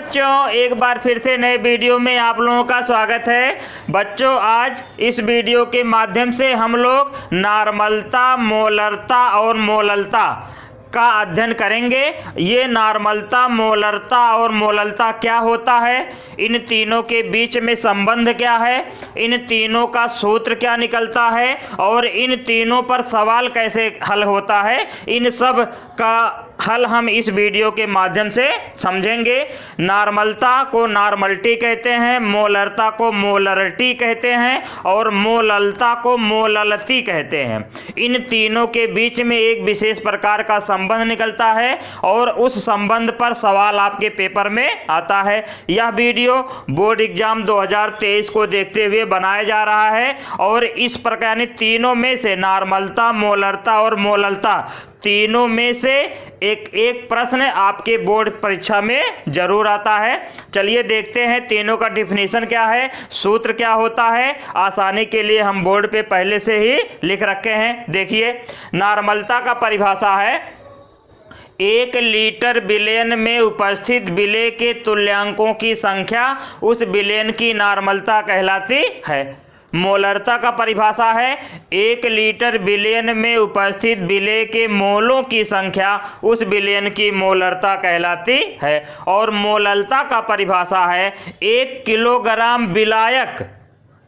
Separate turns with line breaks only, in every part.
बच्चों, एक बार फिर से नए वीडियो में आप लोगों का स्वागत है। बच्चों, आज इस वीडियो के माध्यम से हम लोग नॉर्मलता, मोलरता और मोललता का अध्ययन करेंगे। ये नॉर्मलता, मोलरता और मोललता क्या होता है, इन तीनों के बीच में संबंध क्या है, इन तीनों का सूत्र क्या निकलता है और इन तीनों पर सवाल कैसे हल होता है, इन सब का हल हम इस वीडियो के माध्यम से समझेंगे। नॉर्मलता को नॉर्मल्टी कहते हैं, मोलरता को मोलरिटी कहते हैं और मोललता को मोललती कहते हैं। इन तीनों के बीच में एक विशेष प्रकार का संबंध निकलता है और उस संबंध पर सवाल आपके पेपर में आता है। यह वीडियो बोर्ड एग्जाम 2023 को देखते हुए बनाया जा रहा है और इस प्रकार तीनों में से नॉर्मलता, मोलरता और मोललता तीनों में से एक प्रश्न आपके बोर्ड परीक्षा में जरूर आता है। चलिए देखते हैं तीनों का डिफिनीशन क्या है, सूत्र क्या होता है। आसानी के लिए हम बोर्ड पे पहले से ही लिख रखे हैं। देखिए, नॉर्मलता का परिभाषा है 1 लीटर विलयन में उपस्थित विलेय के तुल्यांकों की संख्या उस विलयन की नॉर्मलता कहलाती है। मोलरता का परिभाषा है 1 लीटर विलयन में उपस्थित विलेय के मोलों की संख्या उस विलयन की मोलरता कहलाती है। और मोललता का परिभाषा है 1 किलोग्राम विलायक,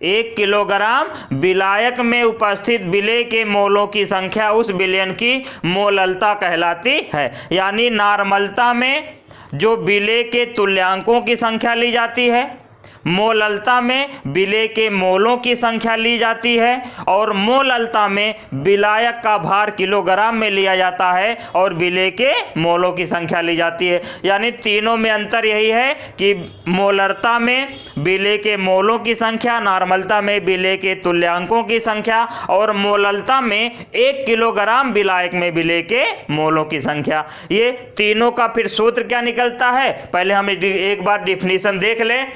1 किलोग्राम विलायक में उपस्थित विलेय के मोलों की संख्या उस विलयन की मोललता कहलाती है। यानी नॉर्मलता में जो विलेय के तुल्यांकों की संख्या ली जाती है, मोललता में विलेय के मोलों की संख्या ली जाती है और मोललता में विलायक का भार किलोग्राम में लिया जाता है और विलेय के मोलों की संख्या ली जाती है। यानी तीनों में अंतर यही है कि मोलरता में विलेय के मोलों की संख्या, नॉर्मलता में विलेय के तुल्यांकों की संख्या और मोललता में 1 किलोग्राम विलायक में विलेय के मोलों की संख्या। ये तीनों का फिर सूत्र क्या निकलता है, पहले हम एक बार डिफिनीशन देख लें।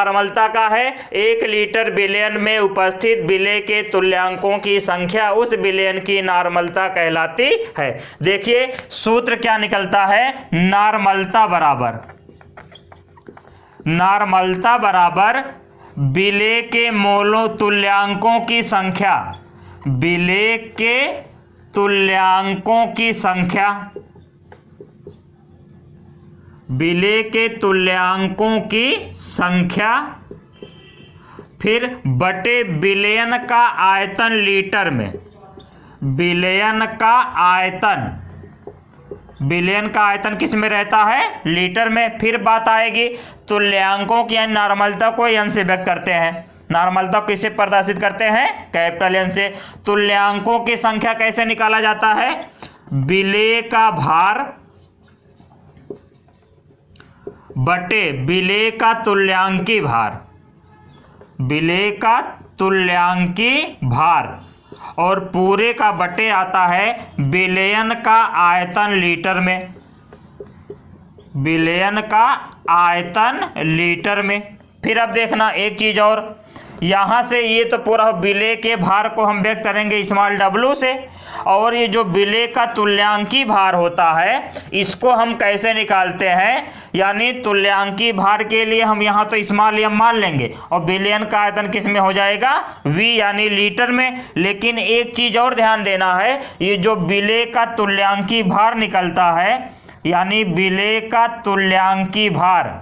नॉर्मलता का है 1 लीटर विलयन में उपस्थित विलेय के तुल्यांकों की संख्या उस विलयन की नॉर्मलता कहलाती है। देखिए सूत्र क्या निकलता है, नॉर्मलता बराबर विलेय के मोलों तुल्यांकों की संख्या, विलेय के तुल्यांकों की संख्या, विलेय के तुल्यांकों की संख्या फिर बटे विलयन का आयतन लीटर में, विलयन का आयतन, विलयन का आयतन किस में रहता है, लीटर में। फिर बात आएगी तुल्यांकों की, यानी नॉर्मलता को एन से व्यक्त करते हैं। नॉर्मलता को किससे प्रदर्शित करते हैं, कैपिटल एन से। तुल्यांकों की संख्या कैसे निकाला जाता है, विलेय का भार बटे विलेय का तुल्यांकी भार, विलेय का तुल्यांकी भार और पूरे का बटे आता है विलयन का आयतन लीटर में, विलयन का आयतन लीटर में। फिर अब देखना एक चीज और, यहाँ से ये तो पूरा विलेय के भार को हम व्यक्त करेंगे स्मॉल w से, और ये जो विलेय का तुल्यांकी भार होता है इसको हम कैसे निकालते हैं, यानी तुल्यांकी भार के लिए हम यहाँ तो स्मॉल m मान लेंगे और विलयन का आयतन किस में हो जाएगा, v यानी लीटर में। लेकिन एक चीज और ध्यान देना है, ये जो विलेय का तुल्यांकी भार निकलता है, यानी विलेय का तुल्यांकी भार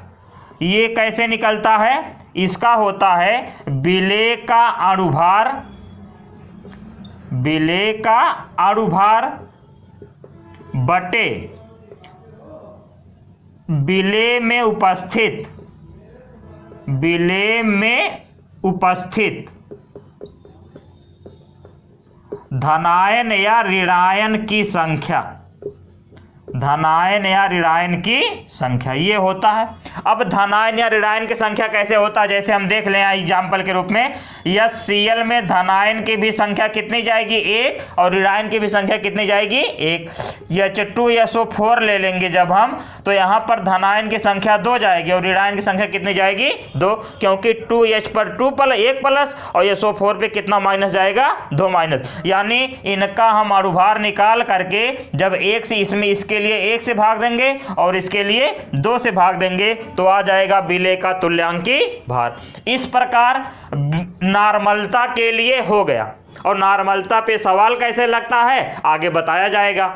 ये कैसे निकलता है, इसका होता है विलेय का अणुभार, विलेय का अणुभार बटे विलेय में उपस्थित, विलेय में उपस्थित धनायन या ऋणायन की संख्या, धनायन या ऋणायन की संख्या ये होता है। अब धनायन या ऋणायन की संख्या कैसे होता है, जैसे हम देख लें एग्जाम्पल के रूप में, HCl में धनायन की भी संख्या कितनी जाएगी, 1 और ऋणायन की भी संख्या कितनी जाएगी, 1। H2SO4 ले लेंगे जब हम, तो यहाँ पर धनायन की संख्या 2 जाएगी और ऋणायन की संख्या कितनी जाएगी, 2, क्योंकि 2H पर 2 प्लस 1 प्लस और SO4 पे कितना माइनस जाएगा, 2 माइनस। यानी इनका हम अणुभार निकाल करके जब 1 से इसमें इसके लिए 1 से भाग देंगे और इसके लिए 2 से भाग देंगे तो आ जाएगा विलेय का तुल्यांकी भार। इस प्रकार नॉर्मलता के लिए हो गया। और नॉर्मलता पे सवाल कैसे लगता है आगे बताया जाएगा।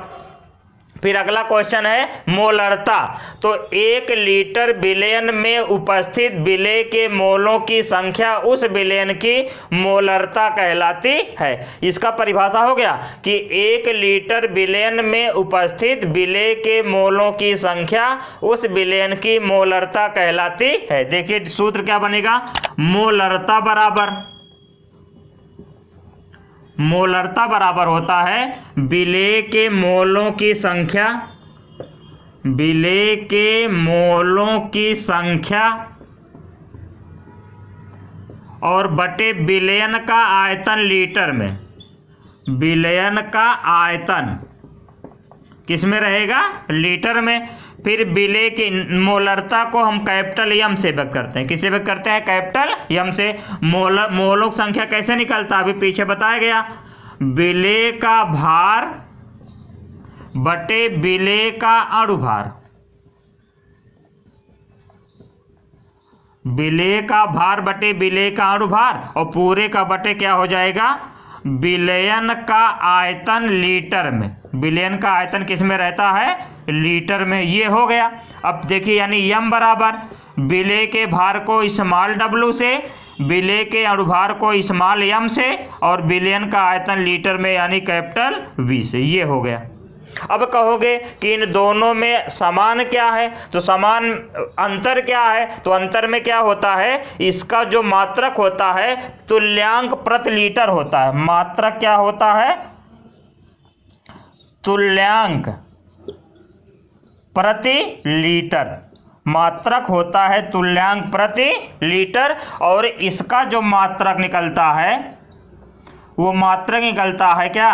फिर अगला क्वेश्चन है मोलरता। तो 1 लीटर विलयन में उपस्थित विलेय के मोलों की संख्या उस विलयन की मोलरता कहलाती है। इसका परिभाषा हो गया कि 1 लीटर विलयन में उपस्थित विलेय के मोलों की संख्या उस विलयन की मोलरता कहलाती है। देखिए सूत्र क्या बनेगा, मोलरता बराबर होता है विलेय के मोलों की संख्या, विलेय के मोलों की संख्या और बटे विलयन का आयतन लीटर में। विलयन का आयतन किस में रहेगा, लीटर में। फिर विलेय की मोलरता को हम कैपिटल एम से व्यक्त करते हैं। किससे व्यक्त करते हैं, कैपिटल एम से। मोलों की संख्या कैसे निकलता है अभी पीछे बताया गया, विलेय का भार बटे विलेय का अणुभार। विलेय का भार बटे विलेय का अणुभार और पूरे का बटे क्या हो जाएगा, विलयन का आयतन लीटर में। विलयन का आयतन किस में रहता है, लीटर में। ये हो गया। अब देखिए यानी यम बराबर विलेय के भार को स्मॉल w से, विलेय के अणुभार को स्मॉल m से और विलयन का आयतन लीटर में यानी कैपिटल V से। ये हो गया। अब कहोगे कि इन दोनों में समान क्या है, तो समान अंतर क्या है, तो अंतर में क्या होता है, इसका जो मात्रक होता है तुल्यांक प्रति लीटर होता है। मात्रक क्या होता है, तुल्यांक प्रति लीटर। मात्रक होता है तुल्यांक प्रति लीटर और इसका जो मात्रक निकलता है वो मात्रक निकलता है क्या,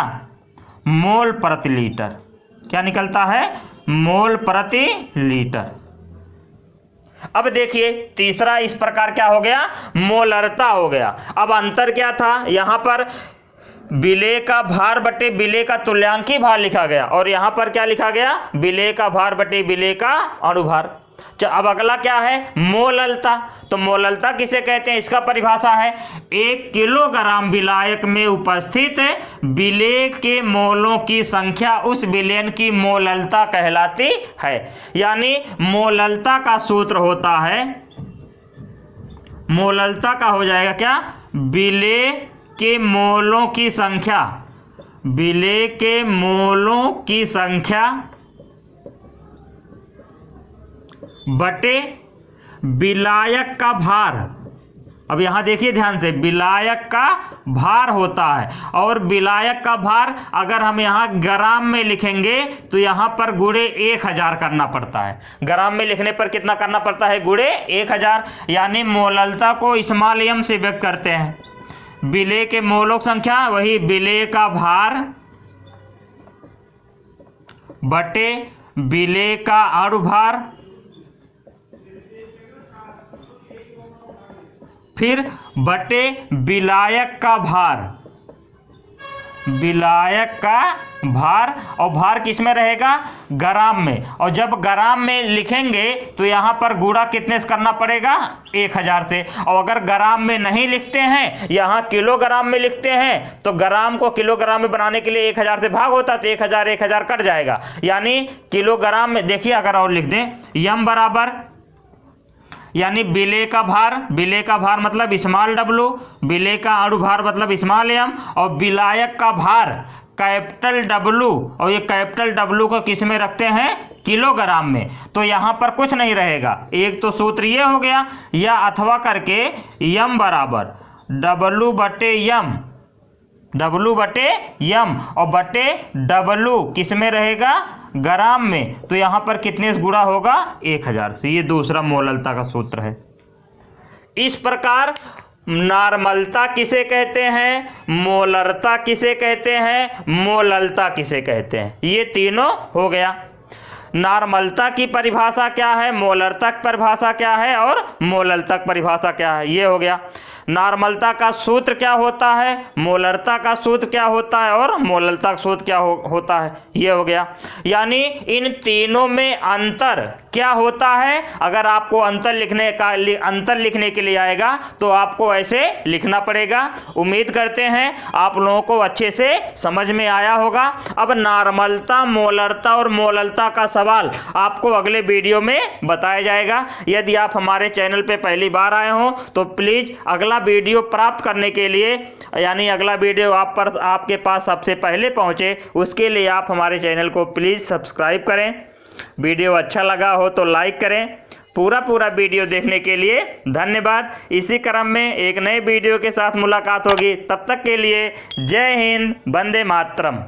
मोल प्रति लीटर। क्या निकलता है, मोल प्रति लीटर। अब देखिए तीसरा इस प्रकार क्या हो गया, मोलरता हो गया। अब अंतर क्या था, यहां पर विलेय का भार बटे विलेय का तुल्यांकी भार लिखा गया और यहां पर क्या लिखा गया, विलेय का भार बटे विलेय का अणुभार। अब अगला क्या है, मोललता। तो मोललता किसे कहते हैं, इसका परिभाषा है 1 किलोग्राम विलायक में उपस्थित विलेय के मोलों की संख्या उस विलयन की मोललता कहलाती है। यानी मोललता का सूत्र होता है, मोललता का हो जाएगा क्या, विलेय के मोलों की संख्या, विलेय के मोलों की संख्या बटे विलायक का भार। अब यहां देखिए ध्यान से, विलायक का भार होता है और विलायक का भार अगर हम यहां ग्राम में लिखेंगे तो यहां पर गुणे 1000 करना पड़ता है। ग्राम में लिखने पर कितना करना पड़ता है, गुणे 1000। यानी मोललता को स्मॉल m से व्यक्त करते हैं। विलेय के मोलों की संख्या वही विलेय का भार बटे विलेय का अणुभार, फिर बटे विलायक का भार, विलायक का भार। और भार किस में रहेगा, ग्राम में। और जब ग्राम में लिखेंगे तो यहां पर गुणा कितने से करना पड़ेगा, 1000 से। और अगर ग्राम में नहीं लिखते हैं, यहां किलोग्राम में लिखते हैं, तो ग्राम को किलोग्राम में बनाने के लिए 1000 से भाग होता तो 1000 कट जाएगा। यानी किलोग्राम में देखिए, अगर और लिख दें यम बराबर, यानी विलेय का भार, विलेय का भार मतलब स्मॉल w, विलेय का अणुभार मतलब स्मॉल m और विलायक का भार कैपिटल W। और ये कैपिटल W को किस में रखते हैं, किलोग्राम में। तो यहां पर कुछ नहीं रहेगा, एक तो सूत्र ये हो गया, या अथवा करके m बराबर W बटे m, W बटे m और बटे W किस में रहेगा, ग्राम में। तो यहां पर कितने से गुणा होगा, 1000 से। ये दूसरा मोललता का सूत्र है। इस प्रकार नॉर्मलता किसे कहते हैं, मोलरता किसे कहते हैं, मोललता किसे कहते हैं, ये तीनों हो गया। नॉर्मलता की परिभाषा क्या है, मोलरता की परिभाषा क्या है और मोललता की परिभाषा क्या है, ये हो गया। नॉर्मलता का सूत्र क्या होता है, मोलरता का सूत्र क्या होता है और मोलरता का सूत्र क्या होता है, ये हो गया। यानी इन तीनों में अंतर क्या होता है। अगर आपको अंतर लिखने के लिए आएगा तो आपको ऐसे लिखना पड़ेगा। उम्मीद करते हैं आप लोगों को अच्छे से समझ में आया होगा। अब नॉर्मलता, मोलरता और मोलरता का सवाल आपको अगले वीडियो में बताया जाएगा। यदि आप हमारे चैनल पे पहली बार आए हो तो प्लीज अगला वीडियो प्राप्त करने के लिए, यानी अगला वीडियो आपके पास सबसे पहले पहुंचे, उसके लिए आप हमारे चैनल को प्लीज सब्सक्राइब करें। वीडियो अच्छा लगा हो तो लाइक करें। पूरा वीडियो देखने के लिए धन्यवाद। इसी क्रम में एक नए वीडियो के साथ मुलाकात होगी। तब तक के लिए जय हिंद, वंदे मातरम।